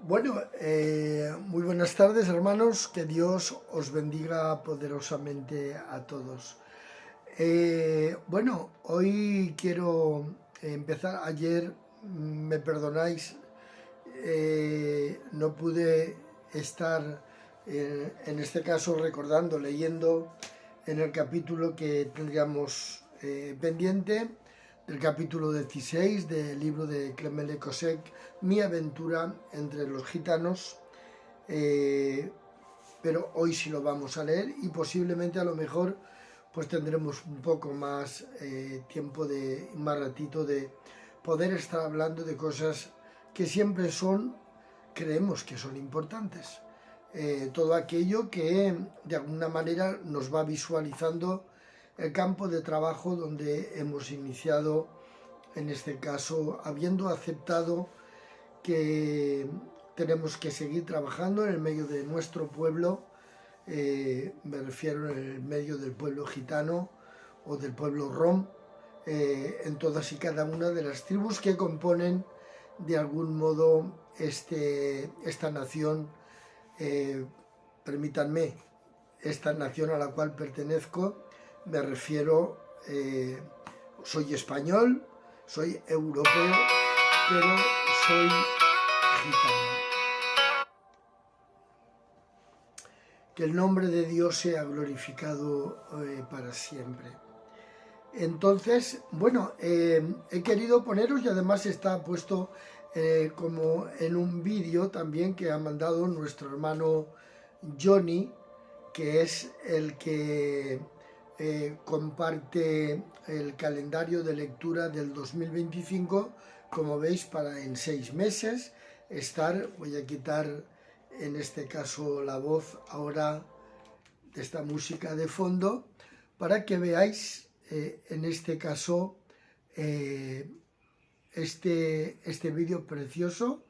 Bueno, muy buenas tardes, hermanos. Que Dios os bendiga poderosamente a todos. Bueno, hoy quiero empezar. Ayer, me perdonáis, no pude estar, en este caso, recordando, leyendo en el capítulo que tendríamos pendiente, del capítulo 16 del libro de Clement Le Cosec, Mi aventura entre los gitanos, pero hoy sí lo vamos a leer y posiblemente a lo mejor pues tendremos un poco más tiempo, más ratito de poder estar hablando de cosas que siempre creemos que son importantes. Todo aquello que de alguna manera nos va visualizando el campo de trabajo donde hemos iniciado, en este caso, habiendo aceptado que tenemos que seguir trabajando en el medio de nuestro pueblo, me refiero en el medio del pueblo gitano o del pueblo rom, en todas y cada una de las tribus que componen de algún modo esta nación, permítanme, esta nación a la cual pertenezco. Me refiero, soy español, soy europeo, pero soy gitano. Que el nombre de Dios sea glorificado para siempre. Entonces, bueno, he querido poneros, y además está puesto como en un vídeo también que ha mandado nuestro hermano Johnny, que es el que comparte el calendario de lectura del 2025, como veis, para en 6 meses estar. Voy a quitar en este caso la voz ahora de esta música de fondo para que veáis en este caso este vídeo precioso,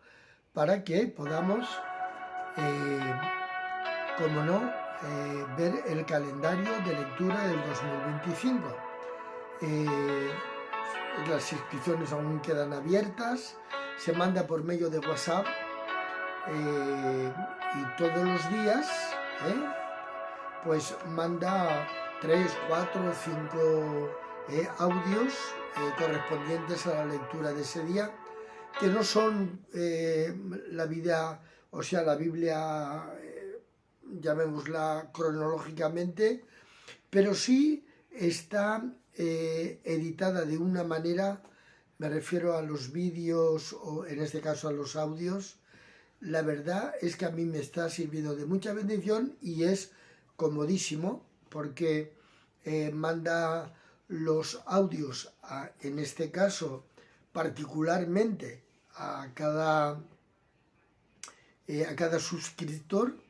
para que podamos, como no, ver el calendario de lectura del 2025. Las inscripciones aún quedan abiertas, se manda por medio de WhatsApp y todos los días pues manda 3, 4, 5 audios correspondientes a la lectura de ese día, que no son la vida, o sea, la Biblia, llamémosla cronológicamente, pero sí está editada de una manera, me refiero a los vídeos o en este caso a los audios. La verdad es que a mí me está sirviendo de mucha bendición y es comodísimo, porque manda los audios en este caso particularmente a cada suscriptor,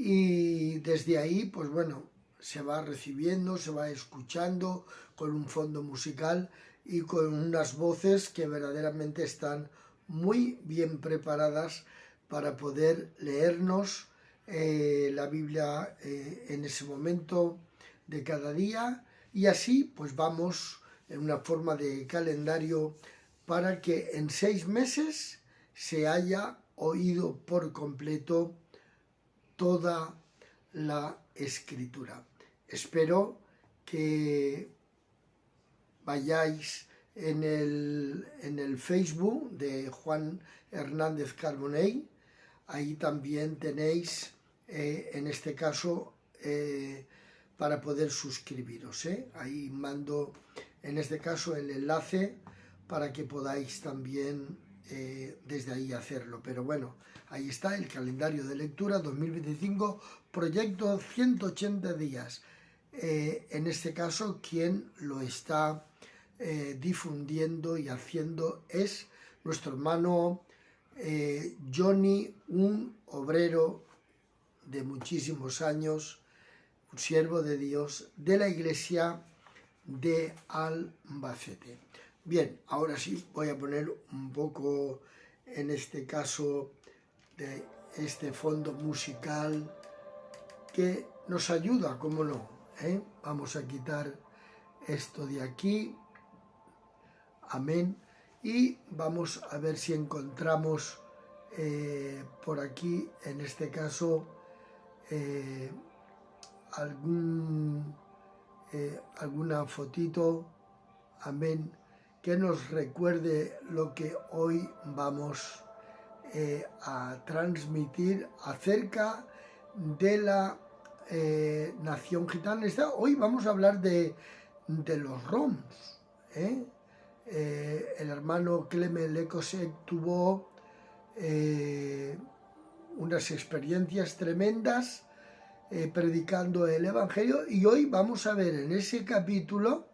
y desde ahí pues bueno, se va recibiendo, se va escuchando con un fondo musical y con unas voces que verdaderamente están muy bien preparadas para poder leernos la Biblia en ese momento de cada día, y así pues vamos en una forma de calendario para que en 6 meses se haya oído por completo toda la escritura. Espero que vayáis en el Facebook de Juan Hernández Carbonell. Ahí también tenéis, en este caso, para poder suscribiros. Ahí mando, en este caso, el enlace para que podáis también desde ahí hacerlo. Pero bueno, ahí está el calendario de lectura 2025, proyecto 180 días. En este caso, quien lo está difundiendo y haciendo es nuestro hermano Johnny, un obrero de muchísimos años, un siervo de Dios de la iglesia de Albacete. Bien, ahora sí voy a poner un poco, en este caso, de este fondo musical que nos ayuda, como no, Vamos a quitar esto de aquí, amén, y vamos a ver si encontramos por aquí, en este caso, alguna fotito, amén, que nos recuerde lo que hoy vamos a transmitir acerca de la nación gitana. Hoy vamos a hablar de los roms. El hermano Clement Lekosek tuvo unas experiencias tremendas predicando el Evangelio, y hoy vamos a ver en ese capítulo,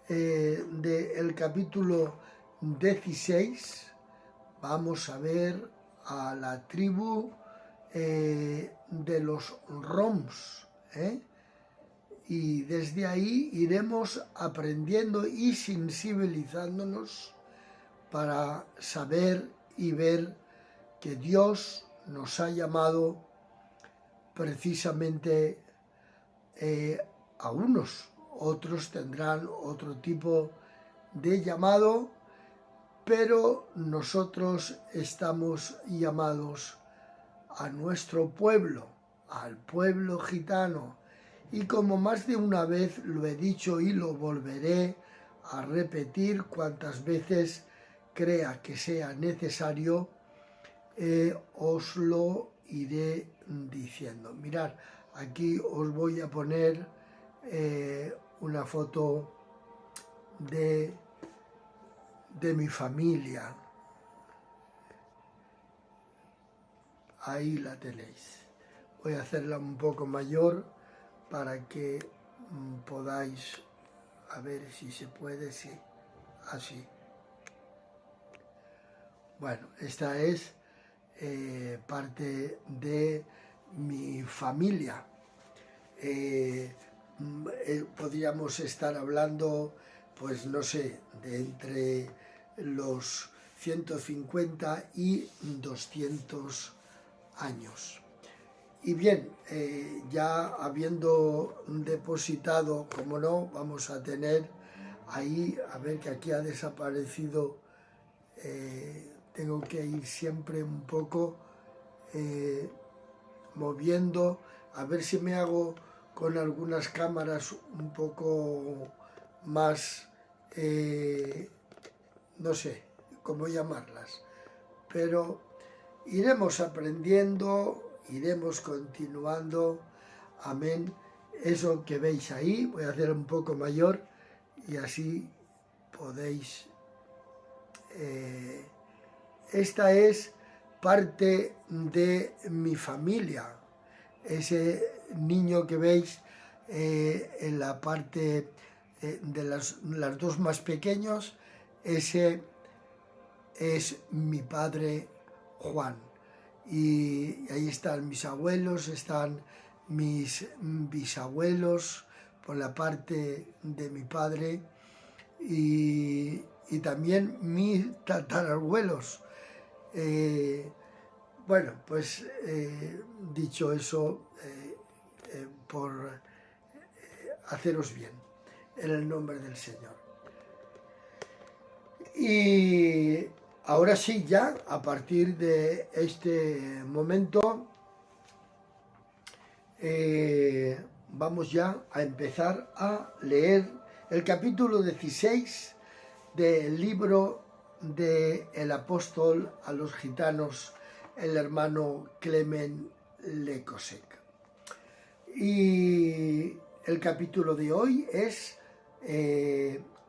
del capítulo 16, vamos a ver a la tribu de los roms, y desde ahí iremos aprendiendo y sensibilizándonos para saber y ver que Dios nos ha llamado precisamente a unos. Otros tendrán otro tipo de llamado, pero nosotros estamos llamados a nuestro pueblo, al pueblo gitano. Y como más de una vez lo he dicho y lo volveré a repetir cuantas veces crea que sea necesario, os lo iré diciendo. Mirad, aquí os voy a poner una foto de mi familia. Ahí la tenéis. Voy a hacerla un poco mayor para que podáis, a ver si se puede, sí, así. Bueno, esta es parte de mi familia. Podríamos estar hablando, pues no sé, de entre los 150 y 200 años. Y bien, ya habiendo depositado, como no, vamos a tener ahí, a ver que aquí ha desaparecido, tengo que ir siempre un poco moviendo, a ver si me hago con algunas cámaras un poco más, no sé cómo llamarlas, pero iremos aprendiendo, iremos continuando, amén. Eso que veis ahí, voy a hacer un poco mayor y así podéis. Esta es parte de mi familia. Ese niño que veis en la parte de las dos más pequeños, ese es mi padre Juan. Y ahí están mis abuelos, están mis bisabuelos por la parte de mi padre, y también mis tatarabuelos. Bueno, pues dicho eso, por haceros bien, en el nombre del Señor. Y ahora sí, ya a partir de este momento, vamos ya a empezar a leer el capítulo 16 del libro del apóstol a los gitanos, el hermano Clement Lekosek. Y el capítulo de hoy es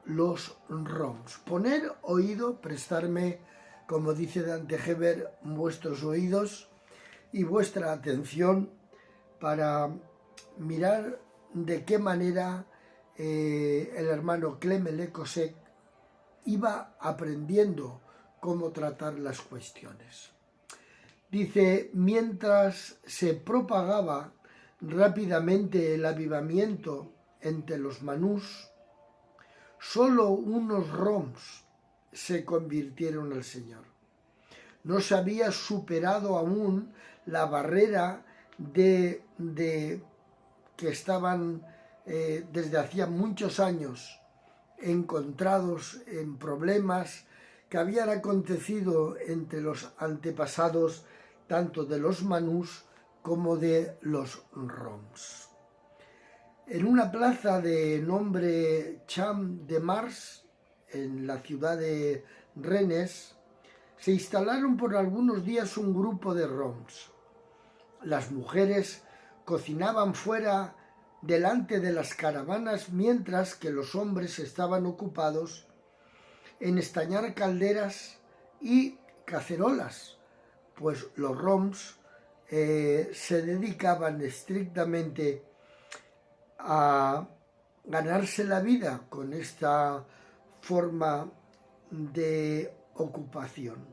los roms. Poner oído, prestarme, como dice Dante Heber, vuestros oídos y vuestra atención para mirar de qué manera el hermano Clement Lekosek iba aprendiendo cómo tratar las cuestiones. Dice, mientras se propagaba rápidamente el avivamiento entre los manús, solo unos roms se convirtieron al Señor. No se había superado aún la barrera de que estaban desde hacía muchos años encontrados en problemas que habían acontecido entre los antepasados tanto de los manús como de los roms. En una plaza de nombre Champ de Mars, en la ciudad de Rennes, se instalaron por algunos días un grupo de roms. Las mujeres cocinaban fuera delante de las caravanas, mientras que los hombres estaban ocupados en estañar calderas y cacerolas, pues los roms se dedicaban estrictamente a ganarse la vida con esta forma de ocupación.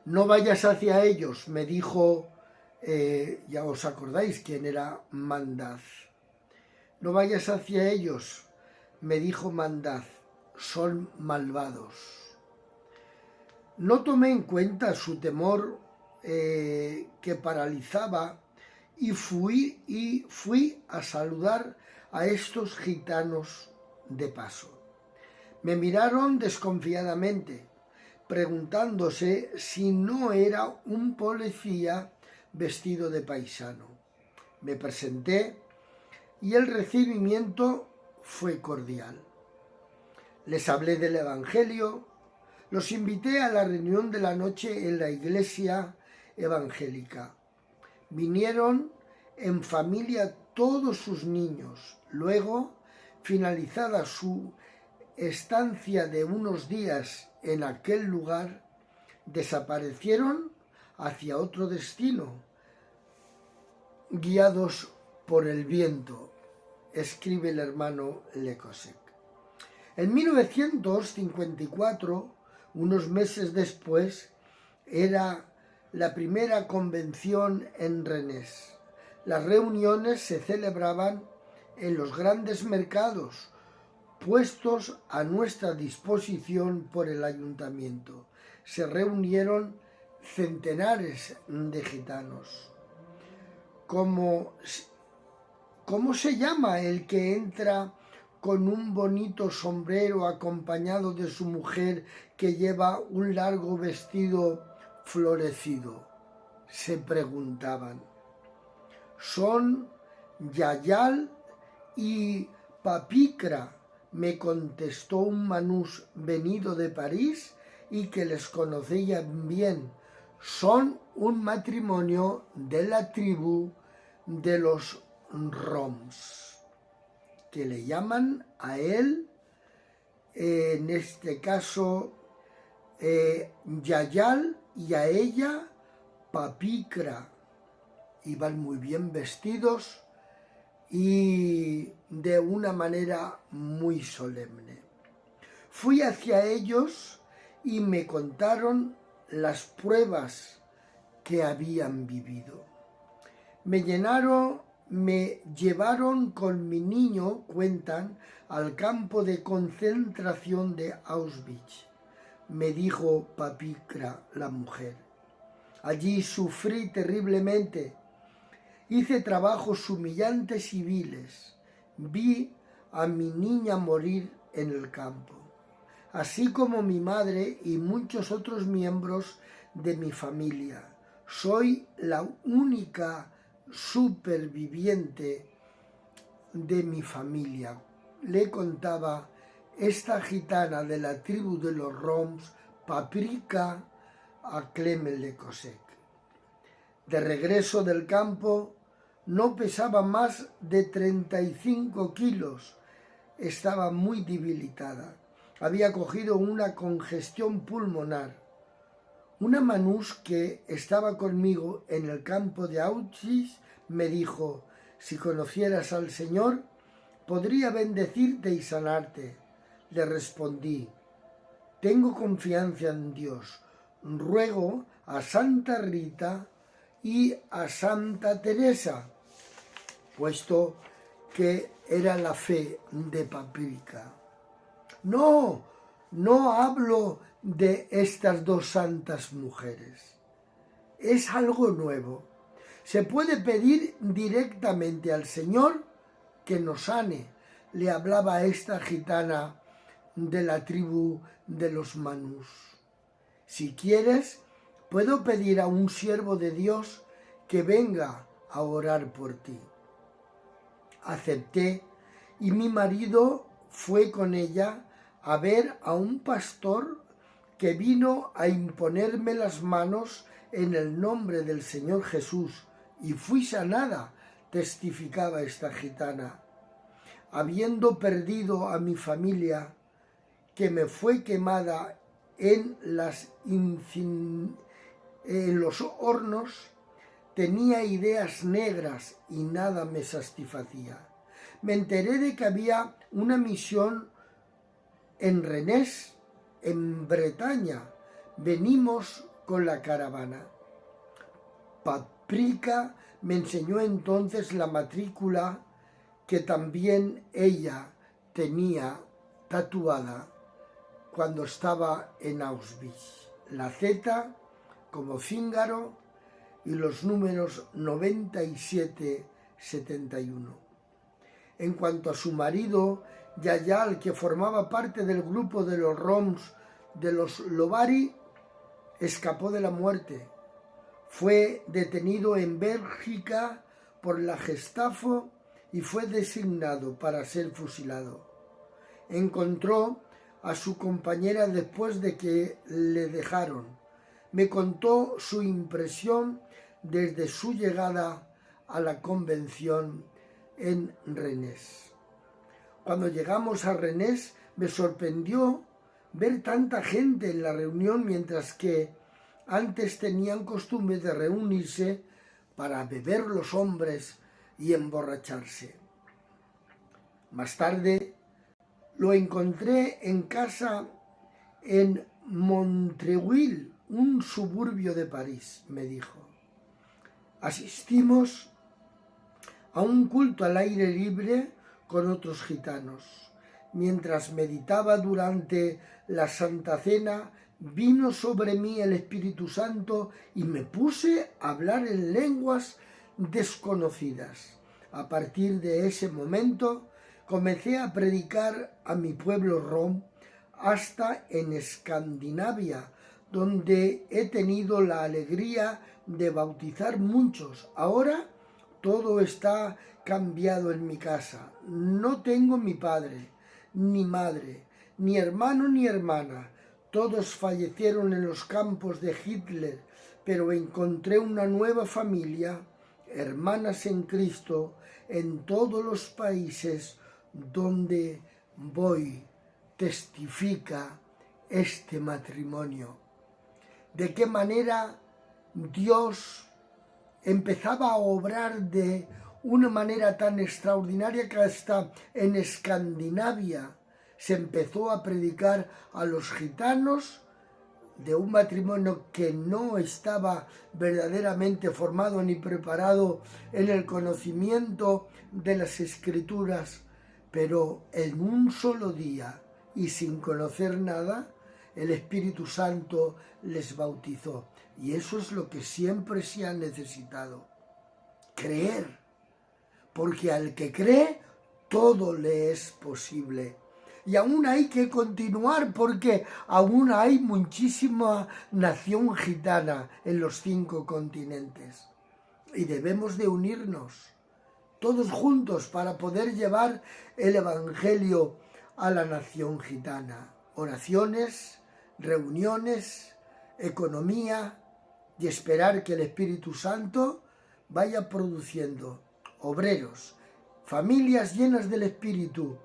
No vayas hacia ellos, me dijo, ya os acordáis quién era Mandaz. No vayas hacia ellos, me dijo Mandaz, son malvados. No tomé en cuenta su temor que paralizaba y fui a saludar a estos gitanos de paso. Me miraron desconfiadamente, preguntándose si no era un policía vestido de paisano. Me presenté y el recibimiento fue cordial. Les hablé del Evangelio, los invité a la reunión de la noche en la iglesia evangélica. Vinieron en familia todos sus niños. Luego, finalizada su estancia de unos días en aquel lugar, desaparecieron hacia otro destino, guiados por el viento, escribe el hermano Lecosec. En 1954, unos meses después, era la primera convención en Rennes. Las reuniones se celebraban en los grandes mercados, puestos a nuestra disposición por el ayuntamiento. Se reunieron centenares de gitanos. ¿Cómo se llama el que entra con un bonito sombrero acompañado de su mujer que lleva un largo vestido florecido? Se preguntaban. Son Yayal y Papicra, me contestó un manús venido de París y que les conocía bien. Son un matrimonio de la tribu de los roms, que le llaman a él, en este caso, Yayal, y a ella, Papicra. Iban muy bien vestidos y de una manera muy solemne. Fui hacia ellos y me contaron las pruebas que habían vivido. Me llevaron con mi niño, cuentan, al campo de concentración de Auschwitz. Me dijo Papicra, la mujer. Allí sufrí terriblemente. Hice trabajos humillantes y viles. Vi a mi niña morir en el campo, así como mi madre y muchos otros miembros de mi familia. Soy la única superviviente de mi familia, le contaba esta gitana de la tribu de los roms, Papicra, a Clement Lecosec. De regreso del campo, no pesaba más de 35 kilos. Estaba muy debilitada. Había cogido una congestión pulmonar. Una manús que estaba conmigo en el campo de Auschwitz me dijo: si conocieras al Señor, podría bendecirte y sanarte. Le respondí: tengo confianza en Dios. Ruego a Santa Rita y a Santa Teresa, puesto que era la fe de Papicra. No hablo de estas dos santas mujeres. Es algo nuevo. Se puede pedir directamente al Señor que nos sane, le hablaba esta gitana de la tribu de los Manús. Si quieres, puedo pedir a un siervo de Dios que venga a orar por ti. Acepté y mi marido fue con ella a ver a un pastor que vino a imponerme las manos en el nombre del Señor Jesús, y fui sanada, testificaba esta gitana. Habiendo perdido a mi familia, que me fue quemada en los hornos, tenía ideas negras y nada me satisfacía. Me enteré de que había una misión en Rennes, en Bretaña. Venimos con la caravana. Paprika me enseñó entonces la matrícula que también ella tenía tatuada cuando estaba en Auschwitz. La Z como Cíngaro y los números 97-71. En cuanto a su marido, Yayal, que formaba parte del grupo de los Roms de los Lovari, escapó de la muerte. Fue detenido en Bélgica por la Gestapo y fue designado para ser fusilado. Encontró a su compañera después de que le dejaron. Me contó su impresión desde su llegada a la convención en Rennes. Cuando llegamos a Rennes me sorprendió ver tanta gente en la reunión, mientras que antes tenían costumbre de reunirse para beber los hombres y emborracharse. Más tarde lo encontré en casa en Montreuil, un suburbio de París, me dijo. Asistimos a un culto al aire libre con otros gitanos. Mientras meditaba durante la Santa Cena, vino sobre mí el Espíritu Santo y me puse a hablar en lenguas desconocidas. A partir de ese momento comencé a predicar a mi pueblo rom hasta en Escandinavia, donde he tenido la alegría de bautizar muchos. Ahora todo está cambiado en mi casa. No tengo mi padre, ni madre, ni hermano ni hermana. Todos fallecieron en los campos de Hitler, pero encontré una nueva familia, hermanas en Cristo, en todos los países donde voy. Testifica este matrimonio. De qué manera Dios empezaba a obrar de una manera tan extraordinaria que hasta en Escandinavia se empezó a predicar a los gitanos de un matrimonio que no estaba verdaderamente formado ni preparado en el conocimiento de las Escrituras, pero en un solo día y sin conocer nada, el Espíritu Santo les bautizó. Y eso es lo que siempre se ha necesitado: creer, porque al que cree todo le es posible. Y aún hay que continuar, porque aún hay muchísima nación gitana en los 5 continentes. Y debemos de unirnos todos juntos para poder llevar el Evangelio a la nación gitana. Oraciones, reuniones, economía, y esperar que el Espíritu Santo vaya produciendo obreros, familias llenas del Espíritu,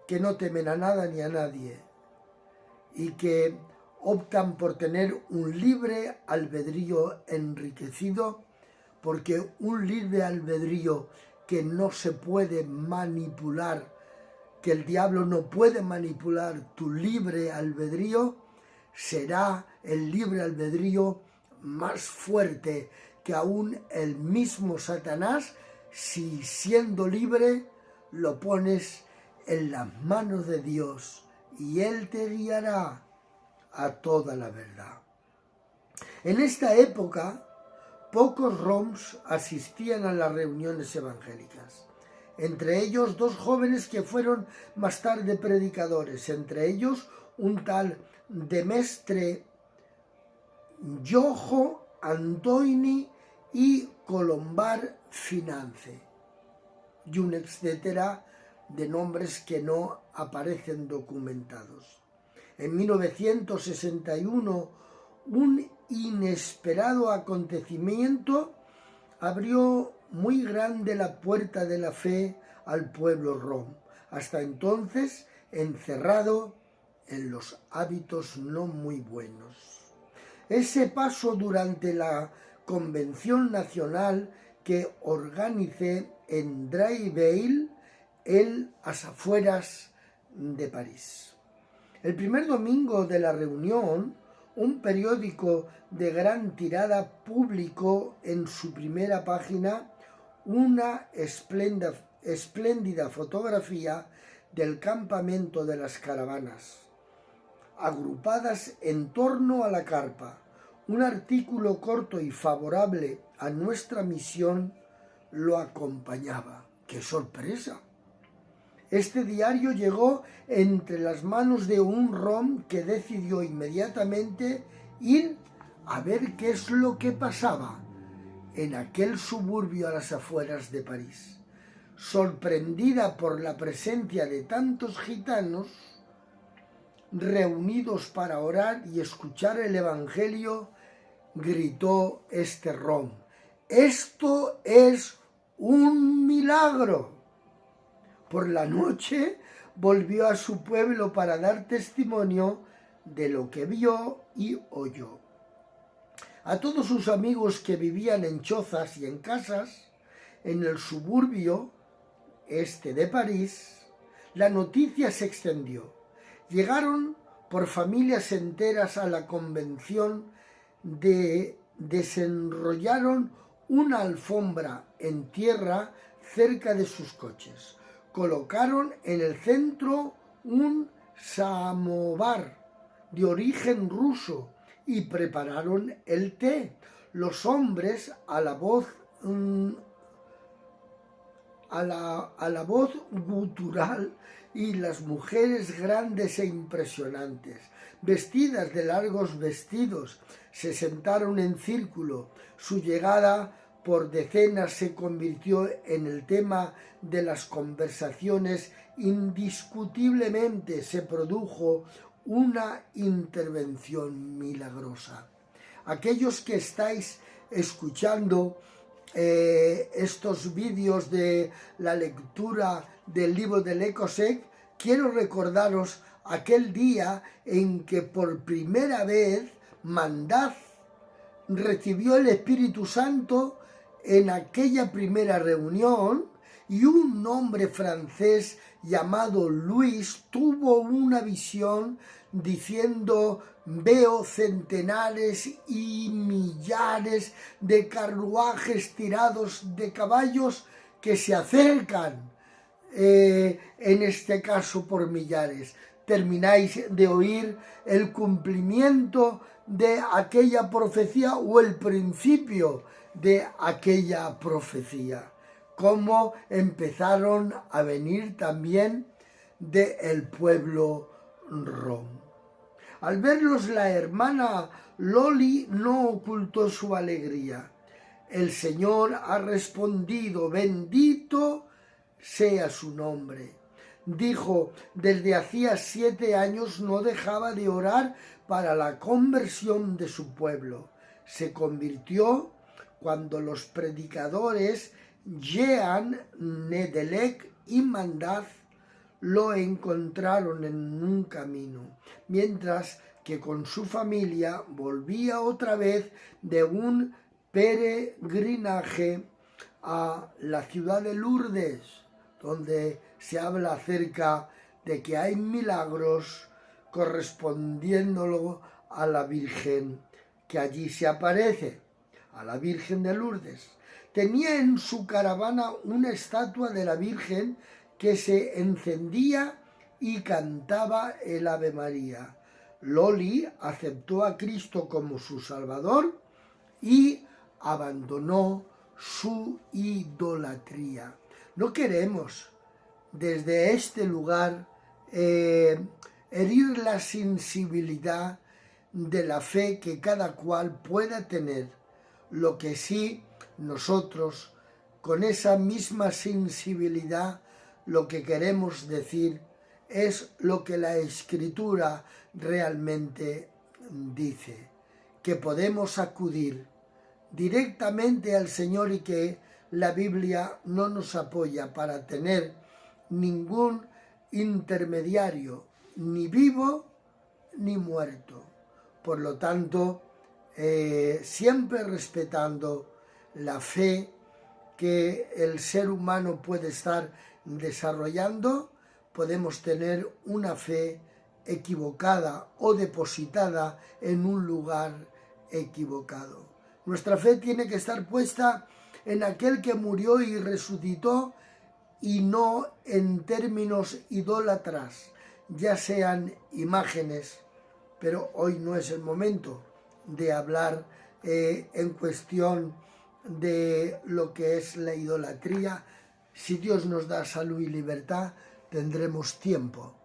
que no temen a nada ni a nadie y que optan por tener un libre albedrío enriquecido, porque un libre albedrío que no se puede manipular, que el diablo no puede manipular tu libre albedrío, será el libre albedrío más fuerte que aún el mismo Satanás, si siendo libre lo pones en las manos de Dios, y Él te guiará a toda la verdad. En esta época, pocos roms asistían a las reuniones evangélicas. entre ellos 2 jóvenes que fueron más tarde predicadores, entre ellos un tal Demestre Giojo Antoini y Colombar Finance, y un etcétera de nombres que no aparecen documentados. En 1961, un inesperado acontecimiento abrió muy grande la puerta de la fe al pueblo rom, hasta entonces encerrado en los hábitos no muy buenos. Ese paso durante la convención nacional que organicé en Dray-Veil, en las afueras de París. El primer domingo de la reunión, un periódico de gran tirada publicó en su primera página una espléndida fotografía del campamento de las caravanas, agrupadas en torno a la carpa. Un artículo corto y favorable a nuestra misión lo acompañaba. ¡Qué sorpresa! Este diario llegó entre las manos de un rom que decidió inmediatamente ir a ver qué es lo que pasaba en aquel suburbio a las afueras de París. Sorprendida por la presencia de tantos gitanos reunidos para orar y escuchar el Evangelio, gritó este rom: ¡esto es un milagro! Por la noche volvió a su pueblo para dar testimonio de lo que vio y oyó. A todos sus amigos que vivían en chozas y en casas en el suburbio este de París, la noticia se extendió. Llegaron por familias enteras a la convención, desenrollaron una alfombra en tierra cerca de sus coches. Colocaron en el centro un samovar de origen ruso y prepararon el té. Los hombres a la voz gutural y las mujeres grandes e impresionantes, vestidas de largos vestidos, se sentaron en círculo. Su llegada por decenas se convirtió en el tema de las conversaciones. Indiscutiblemente se produjo una intervención milagrosa. Aquellos que estáis escuchando estos vídeos de la lectura del libro de l'Écossais, quiero recordaros aquel día en que por primera vez Mandaz recibió el Espíritu Santo en aquella primera reunión, y un hombre francés llamado Luis tuvo una visión diciendo: veo centenares y millares de carruajes tirados de caballos que se acercan, en este caso por millares. Termináis de oír el cumplimiento de aquella profecía, o el principio de aquella profecía, cómo empezaron a venir también del pueblo rom. Al verlos, la hermana Loli no ocultó su alegría. El Señor ha respondido, bendito sea su nombre. Dijo, desde hacía 7 años no dejaba de orar para la conversión de su pueblo. Se convirtió cuando los predicadores Jean Nedelec y Mandaz lo encontraron en un camino, mientras que con su familia volvía otra vez de un peregrinaje a la ciudad de Lourdes, donde se habla acerca de que hay milagros correspondiéndolo a la Virgen que allí se aparece, a la Virgen de Lourdes. Tenía en su caravana una estatua de la Virgen que se encendía y cantaba el Ave María. Loli aceptó a Cristo como su Salvador y abandonó su idolatría. No queremos desde este lugar herir la sensibilidad de la fe que cada cual pueda tener. Lo que sí nosotros, con esa misma sensibilidad, lo que queremos decir es lo que la Escritura realmente dice, que podemos acudir directamente al Señor y que la Biblia no nos apoya para tener ningún intermediario, ni vivo ni muerto. Por lo tanto, siempre respetando la fe que el ser humano puede estar desarrollando, podemos tener una fe equivocada o depositada en un lugar equivocado. Nuestra fe tiene que estar puesta en aquel que murió y resucitó y no en términos idólatras, ya sean imágenes, pero hoy no es el momento de hablar en cuestión de lo que es la idolatría. Si Dios nos da salud y libertad, tendremos tiempo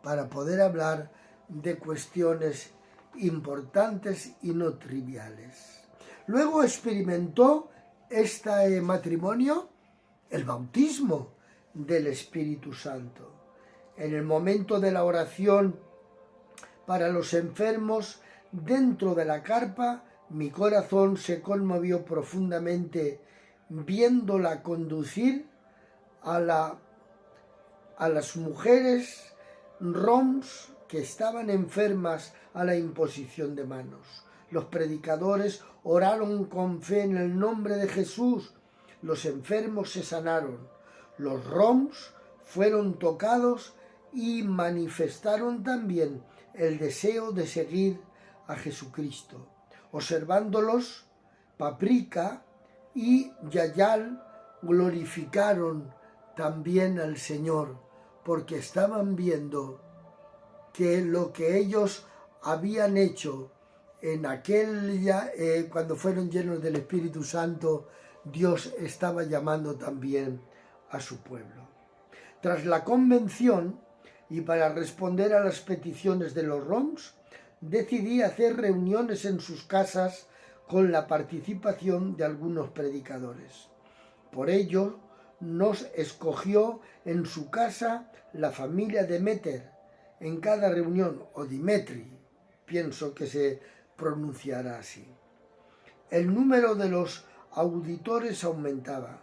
para poder hablar de cuestiones importantes y no triviales. Luego experimentó este matrimonio el bautismo del Espíritu Santo. En el momento de la oración para los enfermos dentro de la carpa, mi corazón se conmovió profundamente viéndola conducir a las mujeres roms que estaban enfermas a la imposición de manos. Los predicadores oraron con fe en el nombre de Jesús. Los enfermos se sanaron. Los roms fueron tocados y manifestaron también el deseo de seguir a Jesucristo. Observándolos, Paprika y Yayal glorificaron también al Señor, porque estaban viendo que lo que ellos habían hecho en cuando fueron llenos del Espíritu Santo, Dios estaba llamando también a su pueblo. Tras la convención, y para responder a las peticiones de los roms, decidí hacer reuniones en sus casas con la participación de algunos predicadores. Por ello, nos escogió en su casa la familia Demeter en cada reunión, o Dimetri, pienso que se pronunciará así. El número de los auditores aumentaba.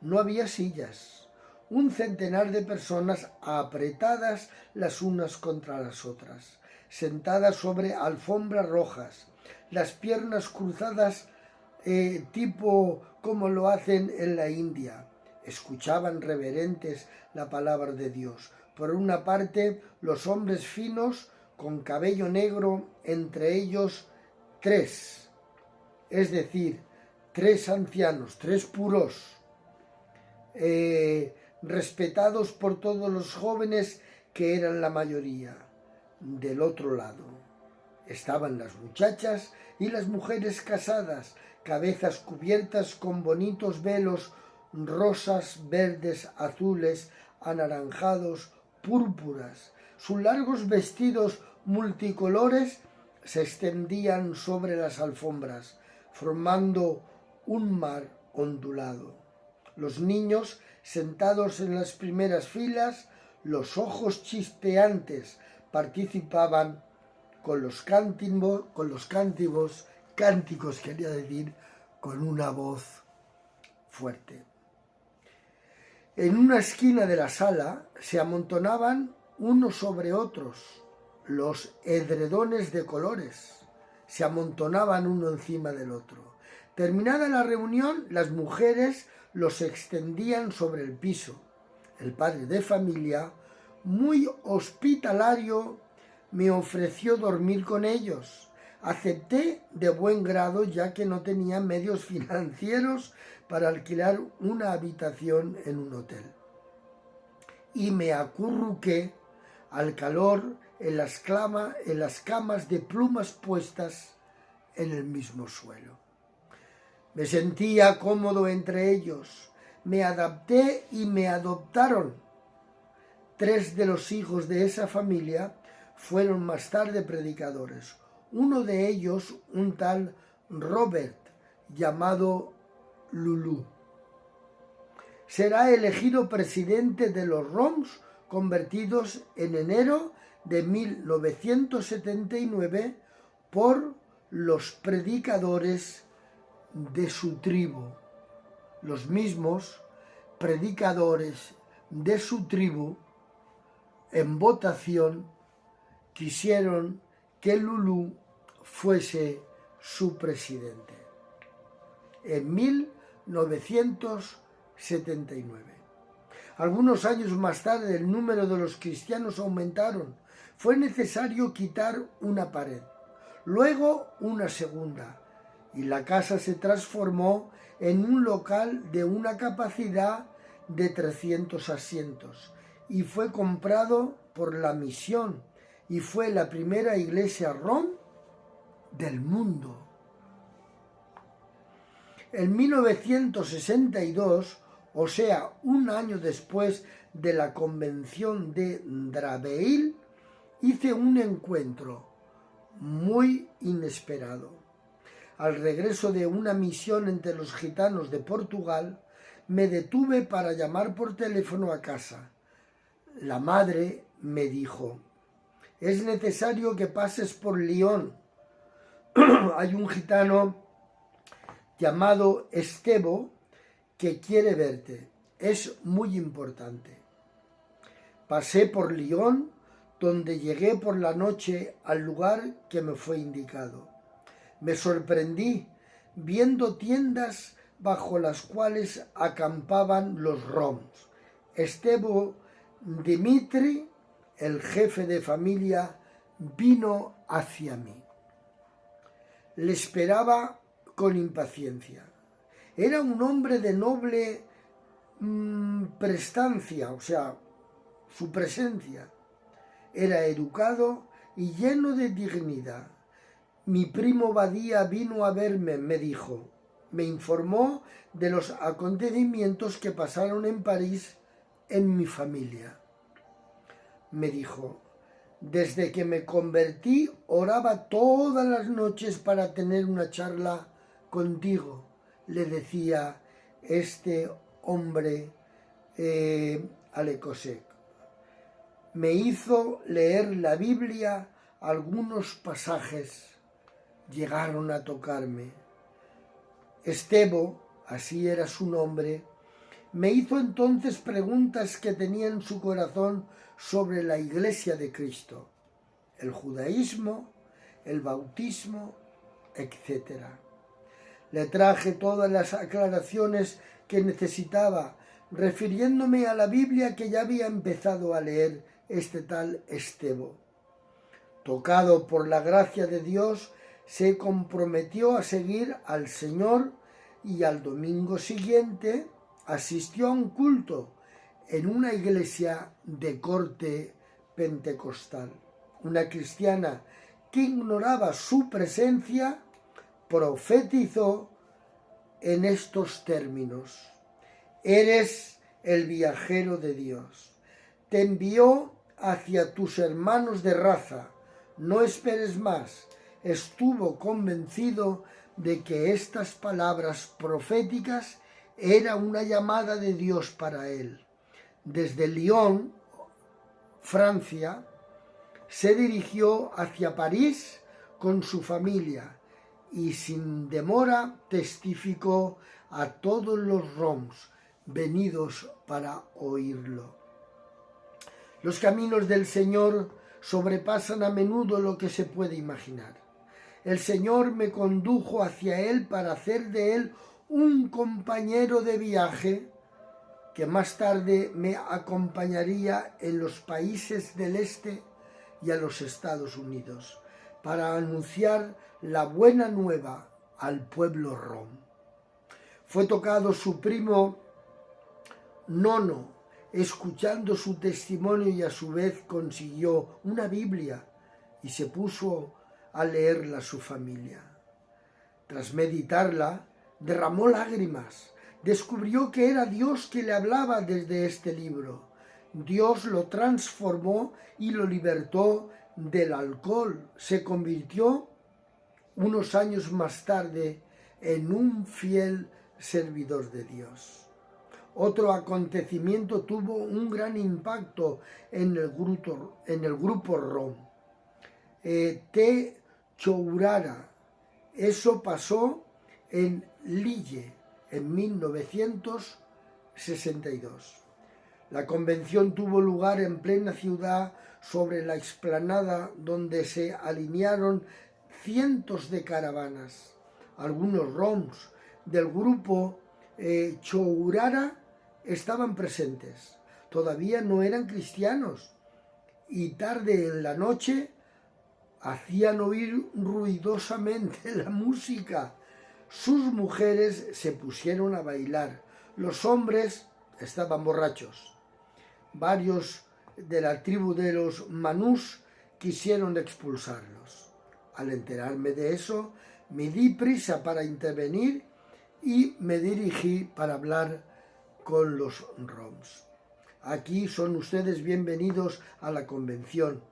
No había sillas. 100 de personas apretadas las unas contra las otras, sentadas sobre alfombras rojas, las piernas cruzadas tipo como lo hacen en la India. Escuchaban reverentes la palabra de Dios. Por una parte, los hombres finos con cabello negro, entre ellos 3, es decir, 3 ancianos, 3 puros, respetados por todos los jóvenes que eran la mayoría. Del otro lado estaban las muchachas y las mujeres casadas, cabezas cubiertas con bonitos velos rosas, verdes, azules, anaranjados, púrpuras. Sus largos vestidos multicolores se extendían sobre las alfombras, formando un mar ondulado. Los niños, sentados en las primeras filas, los ojos chispeantes, participaban con los cánticos, quería decir, con una voz fuerte. En una esquina de la sala se amontonaban unos sobre otros los edredones de colores, se amontonaban uno encima del otro. Terminada la reunión, las mujeres los extendían sobre el piso. El padre de familia, muy hospitalario, me ofreció dormir con ellos. Acepté de buen grado, ya que no tenía medios financieros para alquilar una habitación en un hotel. Y me acurruqué al calor en las camas de plumas puestas en el mismo suelo. Me sentía cómodo entre ellos, me adapté y me adoptaron. 3 de los hijos de esa familia fueron más tarde predicadores. Uno de ellos, un tal Robert, llamado Lulu, será elegido presidente de los ROMs, convertidos en enero de 1979 por los predicadores de su tribu. Los mismos predicadores de su tribu en votación quisieron que Lulu fuese su presidente en 1979. Algunos años más tarde el número de los cristianos aumentaron. Fue necesario quitar una pared, luego una segunda, y la casa se transformó en un local de una capacidad de 300 asientos y fue comprado por la misión y fue la primera iglesia rom del mundo. En 1962, o sea, un año después de la convención de Draveil, hice un encuentro muy inesperado. Al regreso de una misión entre los gitanos de Portugal, me detuve para llamar por teléfono a casa. La madre me dijo: es necesario que pases por Lyon. Hay un gitano llamado Estebo que quiere verte. Es muy importante. Pasé por Lyon, donde llegué por la noche al lugar que me fue indicado. Me sorprendí viendo tiendas bajo las cuales acampaban los roms. Estebo Dimitri, el jefe de familia, vino hacia mí. Le esperaba con impaciencia. Era un hombre de noble prestancia, o sea, su presencia. Era educado y lleno de dignidad. Mi primo Badía vino a verme, me dijo. Me informó de los acontecimientos que pasaron en París en mi familia. Me dijo: desde que me convertí oraba todas las noches para tener una charla contigo, le decía este hombre a Lecosec. Me hizo leer la Biblia, algunos pasajes llegaron a tocarme. Estebo, así era su nombre, me hizo entonces preguntas que tenía en su corazón sobre la Iglesia de Cristo, el judaísmo, el bautismo, etc. Le traje todas las aclaraciones que necesitaba, refiriéndome a la Biblia que ya había empezado a leer este tal Estebo. Tocado por la gracia de Dios, se comprometió a seguir al Señor y al domingo siguiente asistió a un culto en una iglesia de corte pentecostal. Una cristiana que ignoraba su presencia profetizó en estos términos: eres el viajero de Dios. Te envió hacia tus hermanos de raza. No esperes más. Estuvo convencido de que estas palabras proféticas era una llamada de Dios para él. Desde Lyon, Francia, se dirigió hacia París con su familia y sin demora testificó a todos los roms venidos para oírlo. Los caminos del Señor sobrepasan a menudo lo que se puede imaginar. El Señor me condujo hacia Él para hacer de Él un compañero de viaje que más tarde me acompañaría en los países del este y a los Estados Unidos para anunciar la buena nueva al pueblo rom. Fue tocado su primo Nono, escuchando su testimonio, y a su vez consiguió una Biblia y se puso a leerla a su familia. Tras meditarla, derramó lágrimas, Descubrió que era Dios que le hablaba desde este libro. Dios lo transformó y lo libertó del alcohol. Se convirtió unos años más tarde en un fiel servidor de Dios. Otro acontecimiento tuvo un gran impacto en el grupo Rom. Te Chourara. Eso pasó en Lille en 1962. La convención tuvo lugar en plena ciudad sobre la explanada donde se alinearon cientos de caravanas. Algunos roms del grupo Chourara estaban presentes. Todavía no eran cristianos y tarde en la noche hacían oír ruidosamente la música. Sus mujeres se pusieron a bailar. Los hombres estaban borrachos. Varios de la tribu de los Manús quisieron expulsarlos. Al enterarme de eso, me di prisa para intervenir y me dirigí para hablar con los roms. Aquí son ustedes bienvenidos a la convención.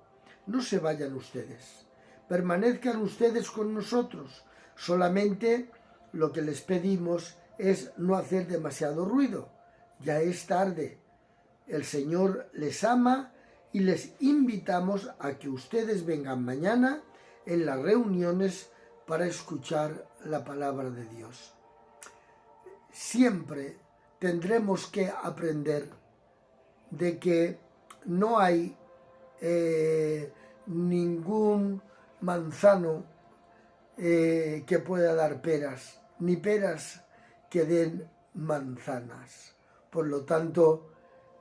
No se vayan ustedes. Permanezcan ustedes con nosotros. Solamente lo que les pedimos es no hacer demasiado ruido. Ya es tarde. El Señor les ama y les invitamos a que ustedes vengan mañana en las reuniones para escuchar la palabra de Dios. Siempre tendremos que aprender de que no hay ningún manzano que pueda dar peras, ni peras que den manzanas. Por lo tanto,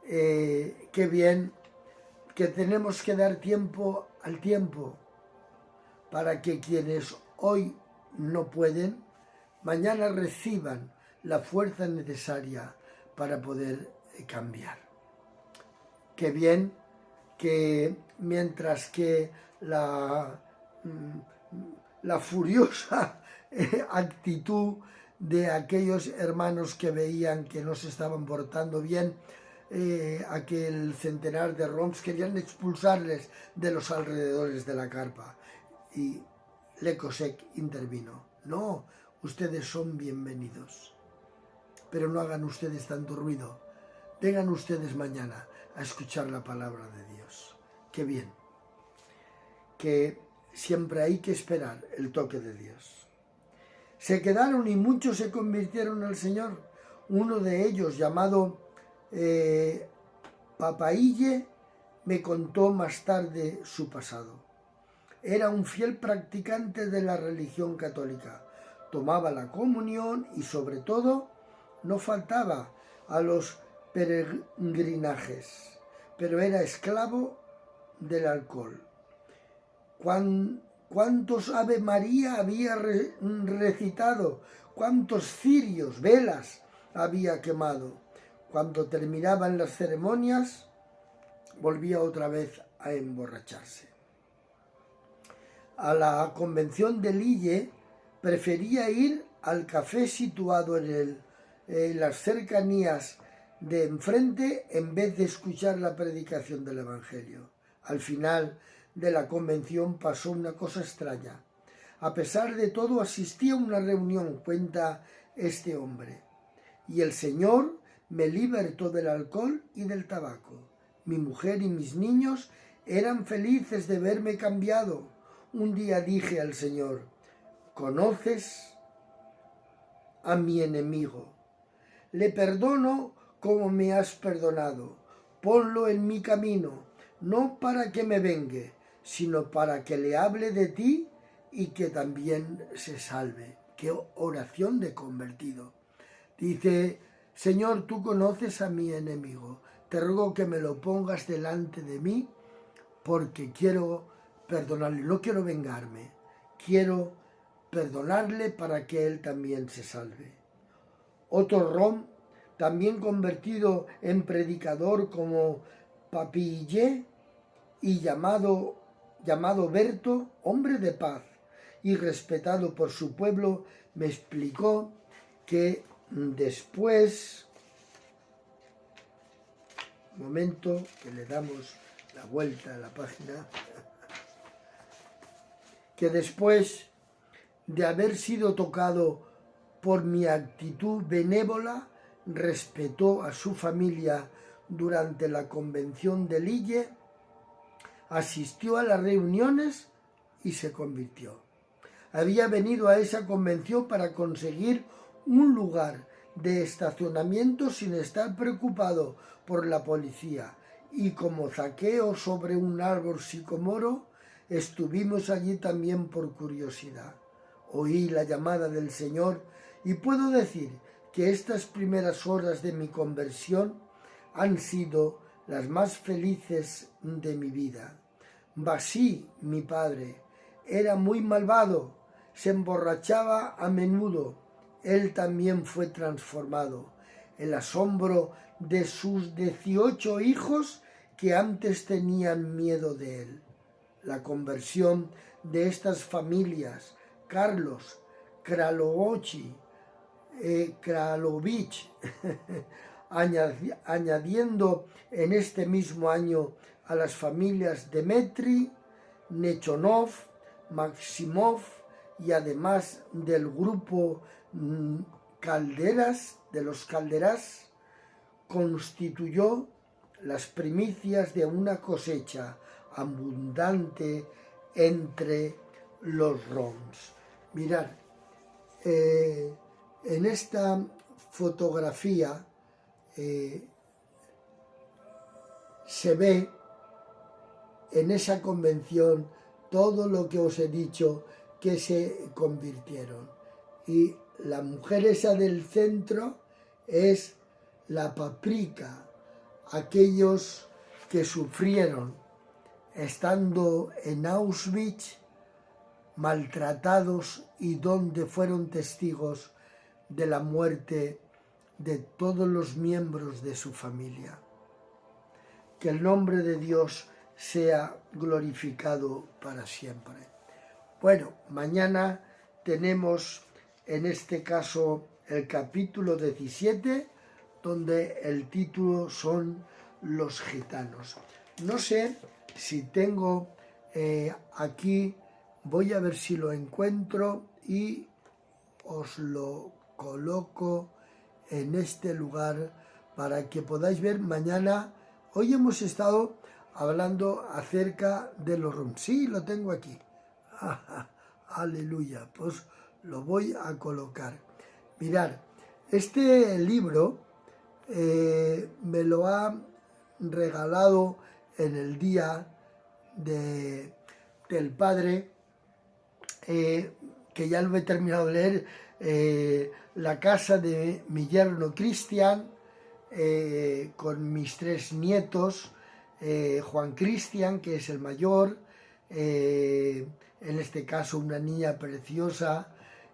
qué bien que tenemos que dar tiempo al tiempo para que quienes hoy no pueden, mañana reciban la fuerza necesaria para poder cambiar. Qué bien que mientras que la furiosa actitud de aquellos hermanos que veían que no se estaban portando bien, aquel centenar de roms querían expulsarles de los alrededores de la carpa. Y Le Cosec intervino. No, ustedes son bienvenidos, pero no hagan ustedes tanto ruido. Vengan ustedes mañana a escuchar la palabra de Dios. Qué bien, que siempre hay que esperar el toque de Dios. Se quedaron y muchos se convirtieron al Señor. Uno de ellos, llamado Papaille, me contó más tarde su pasado. Era un fiel practicante de la religión católica. Tomaba la comunión y, sobre todo, no faltaba a los peregrinajes, pero era esclavo del alcohol. ¿Cuántos Ave María había recitado? ¿Cuántos cirios, velas había quemado? Cuando terminaban las ceremonias, volvía otra vez a emborracharse. A la convención de Lille prefería ir al café situado en las cercanías de enfrente en vez de escuchar la predicación del Evangelio. Al final de la convención pasó una cosa extraña. A pesar de todo, asistí a una reunión, cuenta este hombre, y el Señor me libertó del alcohol y del tabaco. Mi mujer y mis niños eran felices de verme cambiado. Un día dije al Señor: ¿conoces a mi enemigo? Le perdono como me has perdonado. Ponlo en mi camino, no para que me vengue, sino para que le hable de ti y que también se salve. ¡Qué oración de convertido! Dice: Señor, tú conoces a mi enemigo. Te ruego que me lo pongas delante de mí porque quiero perdonarle, no quiero vengarme, quiero perdonarle para que él también se salve. Otro rom, también convertido en predicador como Papille y llamado Berto, hombre de paz y respetado por su pueblo, me explicó que después, un momento que le damos la vuelta a la página, que después de haber sido tocado por mi actitud benévola, respetó a su familia durante la convención de Lille, asistió a las reuniones y se convirtió. Había venido a esa convención para conseguir un lugar de estacionamiento sin estar preocupado por la policía, y como Zaqueo sobre un árbol sicomoro, estuvimos allí también por curiosidad. Oí la llamada del Señor y puedo decir que estas primeras horas de mi conversión han sido las más felices de mi vida. Basí, mi padre, era muy malvado, se emborrachaba a menudo. Él también fue transformado. El asombro de sus 18 hijos que antes tenían miedo de él. La conversión de estas familias, Carlos, Kralovich, añadiendo en este mismo año a las familias Demetri, Nechonov, Maximov y además del grupo Calderas, de los Calderas, constituyó las primicias de una cosecha abundante entre los Roms. Mirad, en esta fotografía se ve en esa convención todo lo que os he dicho que se convirtieron. Y la mujer esa del centro es la Paprika, aquellos que sufrieron estando en Auschwitz, maltratados y donde fueron testigos de la muerte de todos los miembros de su familia. Que el nombre de Dios sea glorificado para siempre. Bueno, mañana tenemos en este caso el capítulo 17, donde el título son los gitanos. No sé si tengo aquí, voy a ver si lo encuentro y os lo coloco en este lugar para que podáis ver mañana. Hoy hemos estado hablando acerca de los Roms. Sí, lo tengo aquí. Aleluya, pues lo voy a colocar. Mirad, este libro me lo ha regalado en el día del Padre, que ya lo he terminado de leer, la casa de mi yerno Cristian, con mis 3 nietos, Juan Cristian, que es el mayor, en este caso una niña preciosa,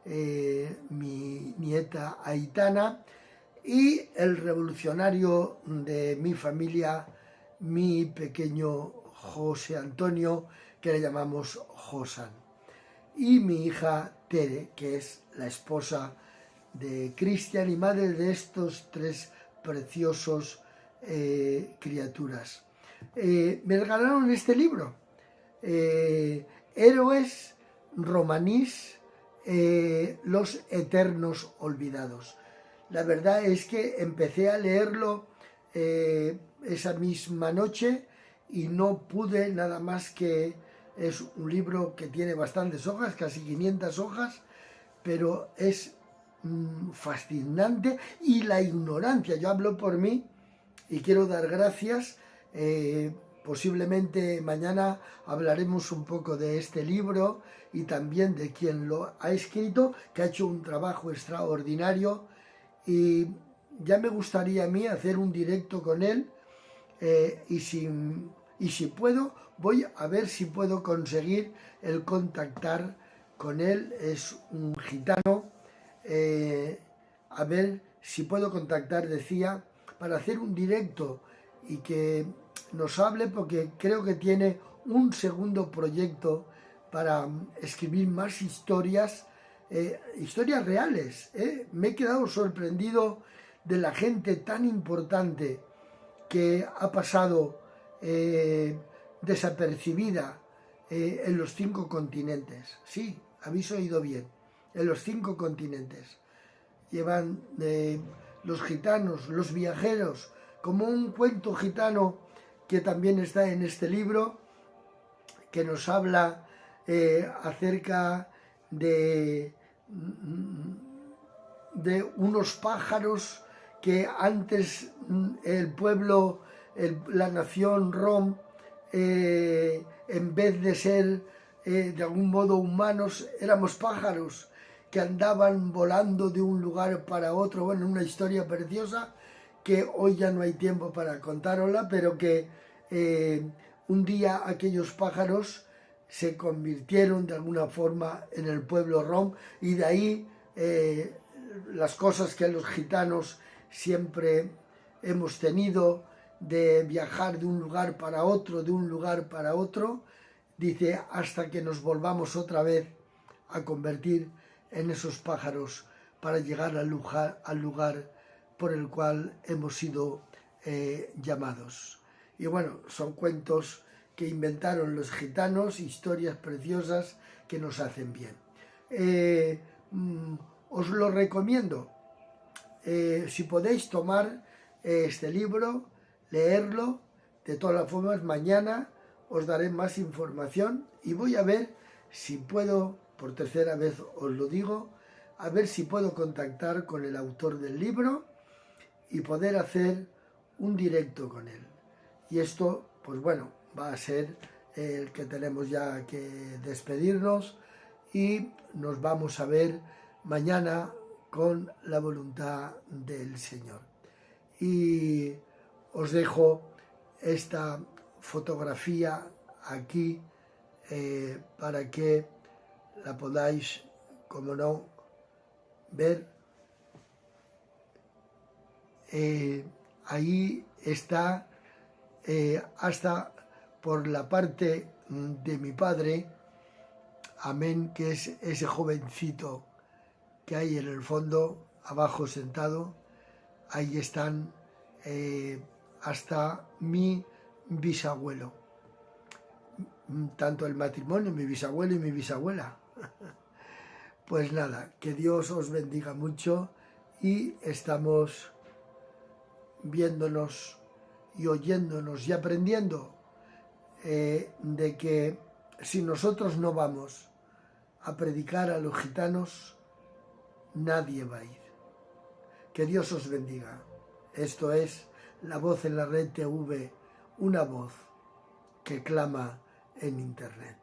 mi nieta Aitana, y el revolucionario de mi familia, mi pequeño José Antonio, que le llamamos Josan, y mi hija Tere, que es la esposa de Cristian y madre de estos 3 preciosos criaturas. Me regalaron este libro, Héroes romanís, los eternos olvidados. La verdad es que empecé a leerlo esa misma noche y no pude nada más que... Es un libro que tiene bastantes hojas, casi 500 hojas, pero es fascinante, y la ignorancia, yo hablo por mí y quiero dar gracias. Posiblemente mañana hablaremos un poco de este libro y también de quien lo ha escrito, que ha hecho un trabajo extraordinario, y ya me gustaría a mí hacer un directo con él, y si puedo, voy a ver si puedo conseguir el contactar con él. Es un gitano, a ver si puedo contactar, decía, para hacer un directo y que nos hable, porque creo que tiene un segundo proyecto para escribir más historias historias reales. Me he quedado sorprendido de la gente tan importante que ha pasado desapercibida en los 5 continentes. Sí, habéis oído bien, en los 5 continentes. Llevan los gitanos, los viajeros, como un cuento gitano que también está en este libro, que nos habla acerca de unos pájaros que antes el pueblo, la nación rom, en vez de ser de algún modo humanos, éramos pájaros que andaban volando de un lugar para otro. Bueno, una historia preciosa que hoy ya no hay tiempo para contárosla, pero que un día aquellos pájaros se convirtieron de alguna forma en el pueblo rom, y de ahí las cosas que los gitanos siempre hemos tenido de viajar de un lugar para otro, de un lugar para otro, dice, hasta que nos volvamos otra vez a convertir en esos pájaros para llegar al lugar por el cual hemos sido llamados. Y bueno, son cuentos que inventaron los gitanos, historias preciosas que nos hacen bien. Os lo recomiendo. Si podéis tomar este libro, leerlo. De todas formas, mañana os daré más información y voy a ver si puedo, por tercera vez os lo digo, a ver si puedo contactar con el autor del libro y poder hacer un directo con él. Y esto, pues bueno, va a ser el que tenemos ya que despedirnos, y nos vamos a ver mañana con la voluntad del Señor. Y os dejo esta fotografía aquí para que la podáis, como no, ver. Ahí está, hasta por la parte de mi padre, amén, que es ese jovencito que hay en el fondo, abajo sentado. Ahí están hasta mi bisabuelo, tanto el matrimonio, mi bisabuelo y mi bisabuela. Pues nada, que Dios os bendiga mucho, y estamos viéndonos y oyéndonos y aprendiendo de que si nosotros no vamos a predicar a los gitanos, nadie va a ir. Que Dios os bendiga. Esto es La Voz en la Red TV, una voz que clama en Internet.